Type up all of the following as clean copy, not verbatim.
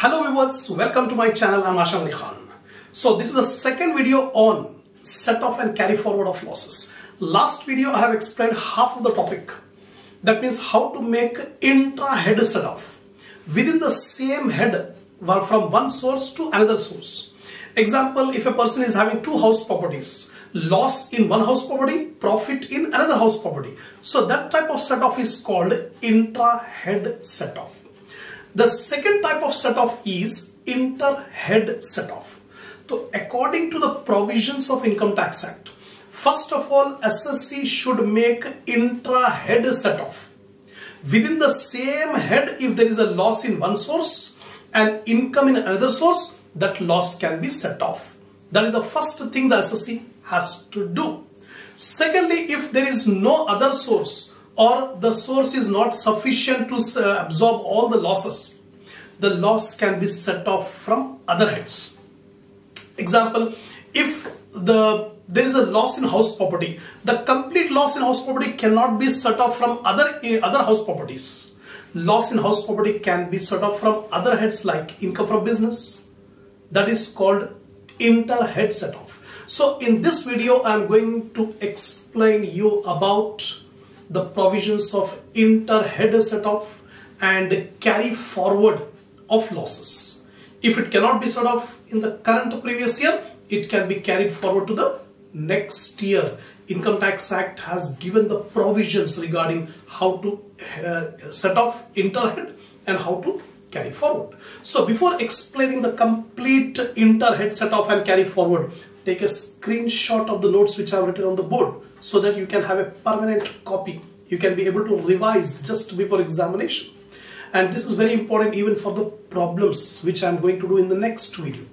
Hello viewers, welcome to my channel. I'm Hasham Ali Khan. So this is the second video on set off and carry forward of losses. Last video I have explained half of the topic. That means how to make intra-head set off within the same head from one source to another source. Example, if a person is having two house properties, loss in one house property, profit in another house property. So that type of set off is called intra-head set off. The second type of set off is inter-head set off. So according to the provisions of Income Tax Act, first of all, SSC should make intra-head set off. Within the same head, if there is a loss in one source and income in another source, that loss can be set off. That is the first thing the SSC has to do. Secondly, if there is no other source or the source is not sufficient to absorb all the losses, the loss can be set off from other heads. Example, if there is a loss in house property, the complete loss in house property cannot be set off from other house properties. Loss in house property can be set off from other heads like income from business. That is called inter-head set off. So in this video, I am going to explain you about the provisions of inter-head set off and carry forward of losses. If it cannot be set off in the current previous year, it can be carried forward to the next year. Income Tax Act has given the provisions regarding how to set off inter-head and how to carry forward. So before explaining the complete inter-head set off and carry forward, take a screenshot of the notes which I have written on the board so that you can have a permanent copy. You can be able to revise just before examination. And this is very important even for the problems which I am going to do in the next video.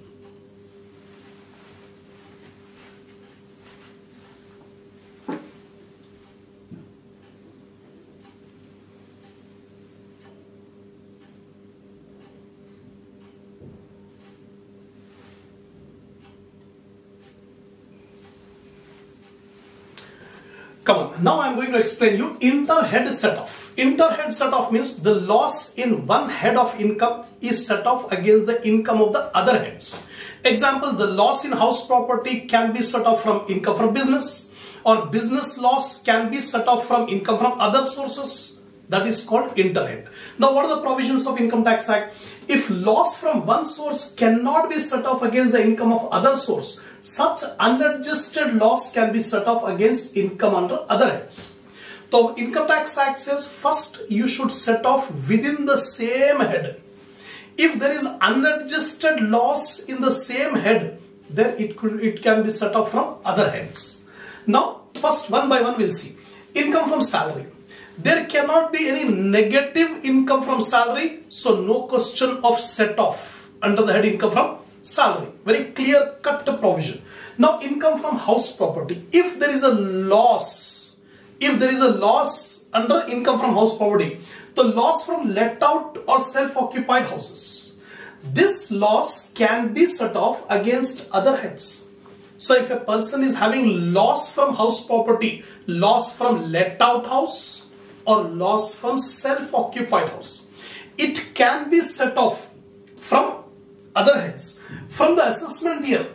Come on, now I am going to explain you inter-head set off. Inter-head set off means the loss in one head of income is set off against the income of the other heads. Example, the loss in house property can be set off from income from business, or business loss can be set off from income from other sources. That is called inter-head. Now what are the provisions of Income Tax Act? If loss from one source cannot be set off against the income of other source, such unadjusted loss can be set off against income under other heads. So Income Tax Act says first you should set off within the same head. If there is unadjusted loss in the same head, then it can be set off from other heads. Now first one by one we'll see. Income from salary. There cannot be any negative income from salary, so no question of set off under the head income from salary. Very clear cut provision. Now income from house property. If there is a loss, under income from house property, the loss from let out or self-occupied houses, this loss can be set off against other heads. So if a person is having loss from house property, loss from let out house or loss from self-occupied house, it can be set off from other heads. From the assessment year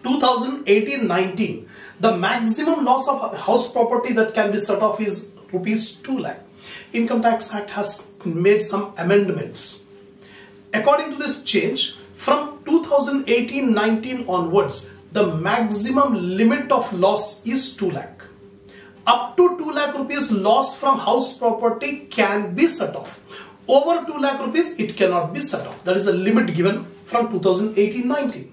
2018-19, the maximum loss of house property that can be set off is rupees 2 lakh. Income Tax Act has made some amendments. According to this change, from 2018-19 onwards, the maximum limit of loss is 2 lakh. Up to 2 lakh rupees loss from house property can be set off. Over 2 lakh rupees, it cannot be set off. That is the limit given from 2018-19.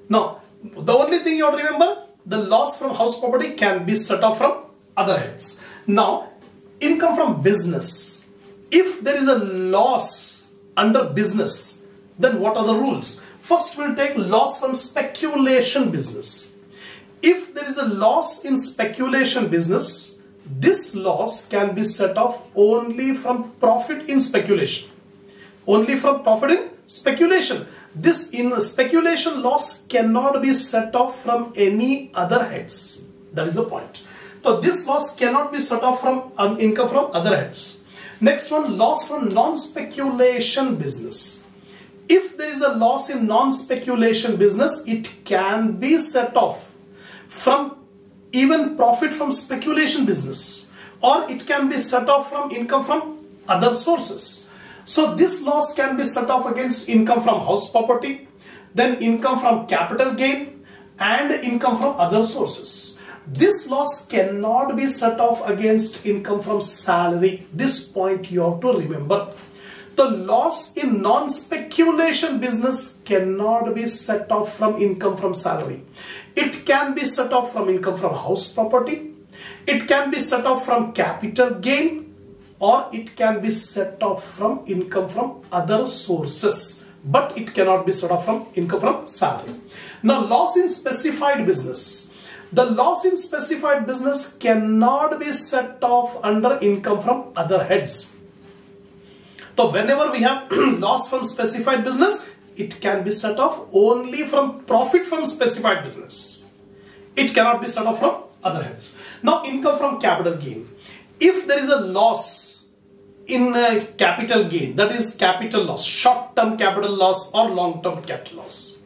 Now, the only thing you have to remember, the loss from house property can be set off from other heads. Now, income from business. If there is a loss under business, then what are the rules? First, we'll take loss from speculation business. If there is a loss in speculation business, this loss can be set off only from profit in speculation. Only from profit in speculation. This in speculation loss cannot be set off from any other heads. That is the point. So this loss cannot be set off from income from other heads. Next one, loss from non-speculation business. If there is a loss in non-speculation business, it can be set off from even profit from speculation business, or it can be set off from income from other sources. So this loss can be set off against income from house property, then income from capital gain, and income from other sources. This loss cannot be set off against income from salary. This point you have to remember. The loss in non-speculation business cannot be set off from income from salary. It can be set off from income from house property. It can be set off from capital gain, or it can be set off from income from other sources. But it cannot be set off from income from salary. Now, loss in specified business. The loss in specified business cannot be set off under income from other heads. So whenever we have loss from specified business, it can be set off only from profit from specified business. It cannot be set off from other heads. Now, income from capital gain. If there is a loss in capital gain, that is capital loss, short-term capital loss or long-term capital loss.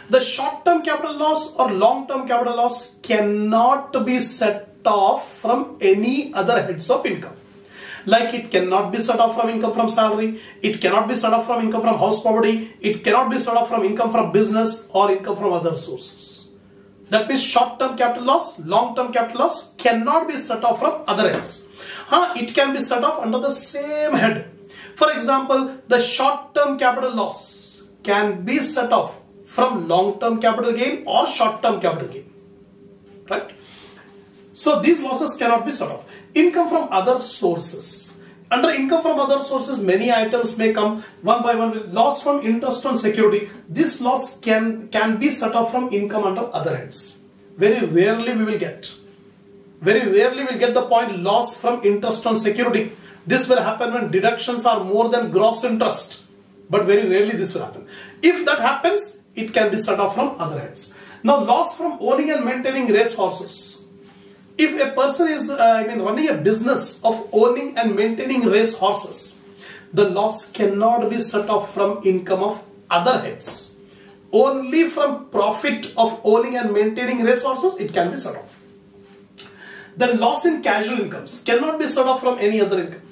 The short-term capital loss or long-term capital loss cannot be set off from any other heads of income. Like it cannot be set off from income from salary, it cannot be set off from income from house property, it cannot be set off from income from business or income from other sources. That means short-term capital loss, long-term capital loss cannot be set off from other heads. It can be set off under the same head. For example, the short-term capital loss can be set off from long-term capital gain or short-term capital gain, right? So these losses cannot be set off. Income from other sources. Under income from other sources, many items may come one by one. With loss from interest on security, this loss can be set off from income under other heads. Very rarely we will get. Very rarely we will get the point loss from interest on security. This will happen when deductions are more than gross interest. But very rarely this will happen. If that happens, it can be set off from other heads. Now, loss from owning and maintaining race horses. If a person is running a business of owning and maintaining race horses, the loss cannot be set off from income of other heads. Only from profit of owning and maintaining race horses, it can be set off. The loss in casual incomes cannot be set off from any other income.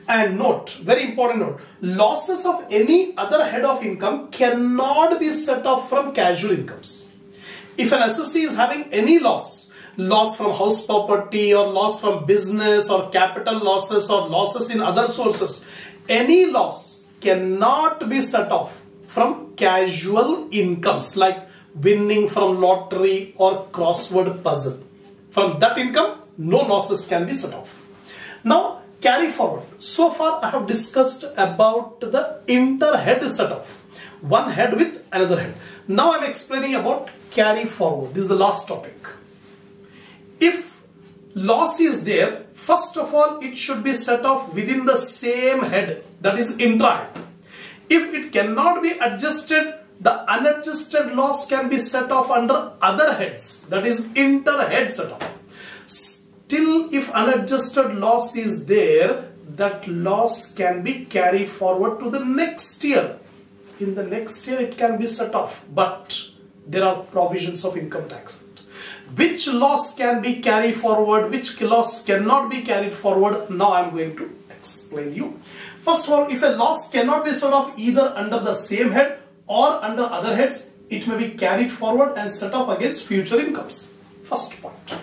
And note, very important note, losses of any other head of income cannot be set off from casual incomes. If an assessee is having any loss from house property or loss from business or capital losses or losses in other sources, any loss cannot be set off from casual incomes like winning from lottery or crossword puzzle. From that income, no losses can be set off. Now, carry forward. So far I have discussed about the inter-head set-off. One head with another head. Now I am explaining about carry forward. This is the last topic. If loss is there, first of all it should be set off within the same head, that is intra-head. If it cannot be adjusted, the unadjusted loss can be set off under other heads, that is inter-head set-off. Still, if unadjusted loss is there, that loss can be carried forward to the next year. In the next year it can be set off, but there are provisions of income tax. Which loss can be carried forward, which loss cannot be carried forward, now I am going to explain you. First of all, if a loss cannot be set off either under the same head or under other heads, it may be carried forward and set off against future incomes. First point.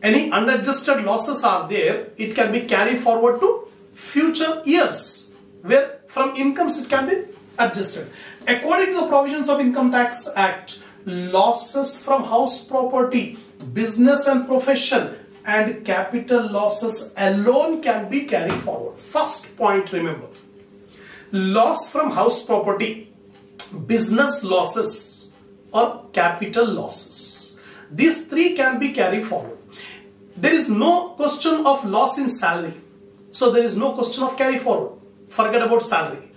Any unadjusted losses are there, it can be carried forward to future years, where from incomes it can be adjusted. According to the provisions of Income Tax Act, losses from house property, business and profession, and capital losses alone can be carried forward. First point, remember, loss from house property, business losses or capital losses, these three can be carried forward. There is no question of loss in salary, so there is no question of carry forward. Forget about salary.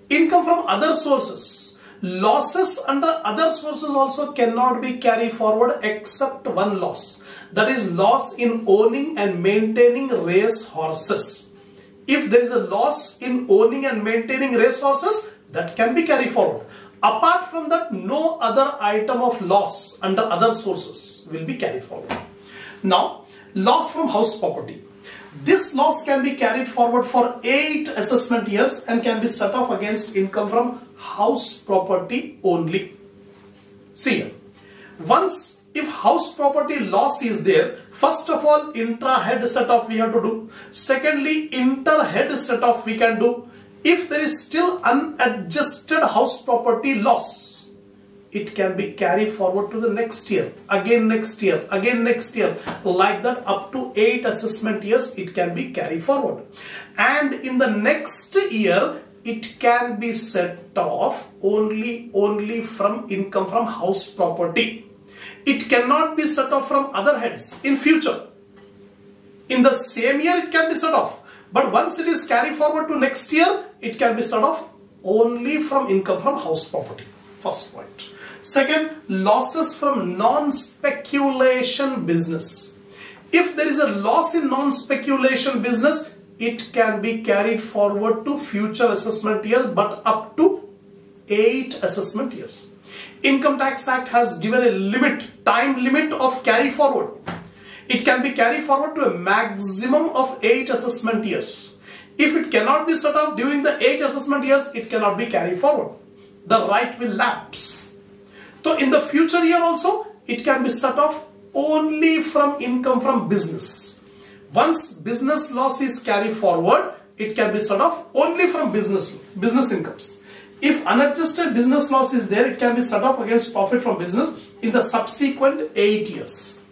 Income from other sources, losses under other sources also cannot be carried forward except one loss. That is loss in owning and maintaining race horses. If there is a loss in owning and maintaining race horses, that can be carried forward. Apart from that, no other item of loss under other sources will be carried forward. Now, loss from house property. This loss can be carried forward for 8 assessment years and can be set off against income from house property only. See here. Once, if house property loss is there, first of all, intra-head set off we have to do. Secondly, inter-head set off we can do. If there is still unadjusted house property loss, it can be carried forward to the next year, again next year, again next year, like that up to 8 assessment years it can be carried forward. And in the next year, it can be set off only from income from house property. It cannot be set off from other heads in future. In the same year it can be set off. But once it is carried forward to next year, it can be set off only from income from house property. First point. Second, losses from non-speculation business. If there is a loss in non-speculation business, it can be carried forward to future assessment year, but up to 8 assessment years. Income Tax Act has given a limit, time limit of carry forward. It can be carried forward to a maximum of 8 assessment years. If it cannot be set off during the 8 assessment years, it cannot be carried forward. The right will lapse. So in the future year also, it can be set off only from income from business. Once business loss is carried forward, it can be set off only from business incomes. If unadjusted business loss is there, it can be set off against profit from business in the subsequent 8 years.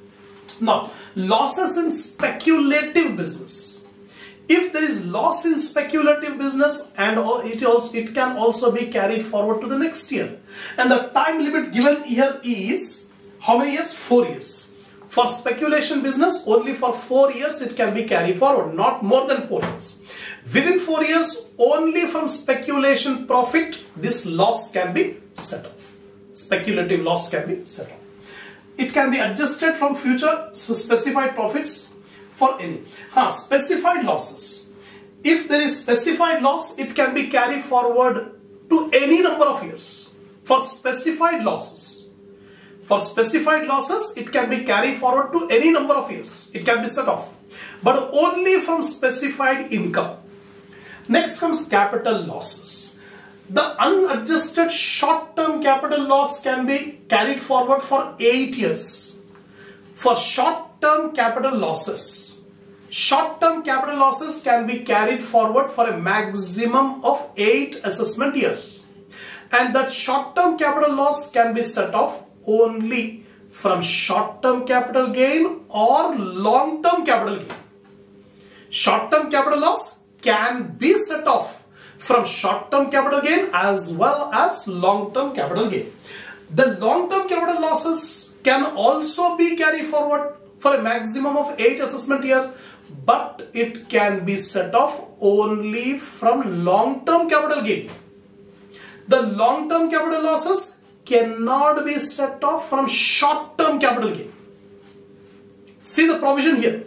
Now, losses in speculative business. If there is loss in speculative business, and it can also be carried forward to the next year. And the time limit given here is how many years? 4 years. For speculation business, only for 4 years it can be carried forward, not more than 4 years. Within 4 years, only from speculation profit, this loss can be set off. Speculative loss can be set off. It can be adjusted from future specified profits for any. Specified losses. If there is specified loss, it can be carried forward to any number of years. For specified losses. For specified losses, it can be carried forward to any number of years. It can be set off. But only from specified income. Next comes capital losses. The unadjusted short-term capital loss can be carried forward for 8 years. For short-term capital losses can be carried forward for a maximum of 8 assessment years. And that short-term capital loss can be set off only from short-term capital gain or long-term capital gain. Short-term capital loss can be set off from short-term capital gain as well as long-term capital gain. The long-term capital losses can also be carried forward for a maximum of 8 assessment years, but it can be set off only from long-term capital gain. The long-term capital losses cannot be set off from short-term capital gain. See the provision here.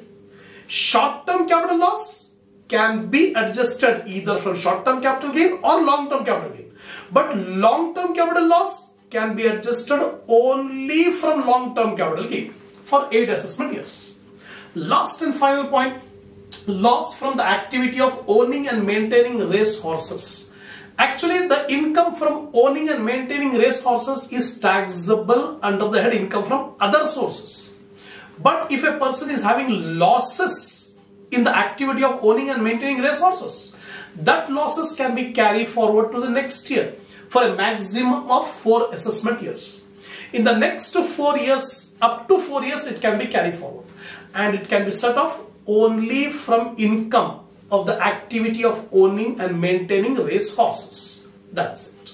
Short-term capital loss can be adjusted either from short-term capital gain or long-term capital gain. But long-term capital loss can be adjusted only from long-term capital gain for 8 assessment years. Last and final point, loss from the activity of owning and maintaining race horses. Actually, the income from owning and maintaining race horses is taxable under the head income from other sources. But if a person is having losses in the activity of owning and maintaining race horses, that losses can be carried forward to the next year for a maximum of 4 assessment years. In the next 4 years, up to 4 years, it can be carried forward, and it can be set off only from income of the activity of owning and maintaining race horses. That's it.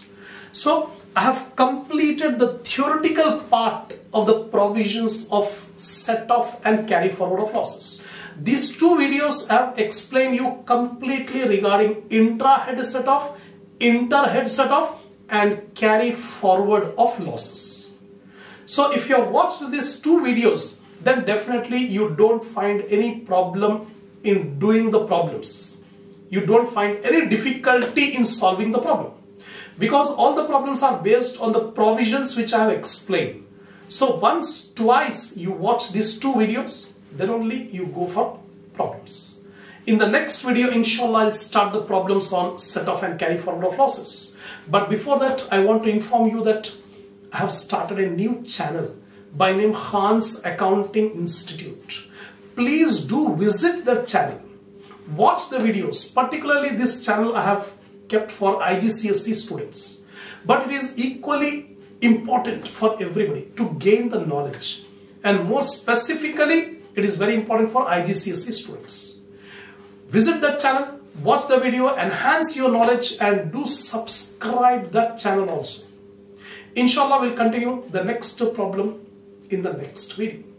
So I have completed the theoretical part of the provisions of set off and carry forward of losses. These 2 videos have explained you completely regarding intra-head set off, inter-head set off, and carry forward of losses. So if you have watched these 2 videos, then definitely you don't find any problem in doing the problems. You don't find any difficulty in solving the problem, because all the problems are based on the provisions which I have explained. So once, twice you watch these two videos, then only you go for problems. In the next video, inshallah, I'll start the problems on set off and carry forward of losses. But before that, I want to inform you that I have started a new channel by name Khan's Accounting Institute. Please do visit that channel. Watch the videos. Particularly this channel I have kept for IGCSE students. But it is equally important for everybody to gain the knowledge. And more specifically, it is very important for IGCSE students. Visit that channel, watch the video, enhance your knowledge, and do subscribe that channel also. Inshallah, we'll continue the next problem in the next video.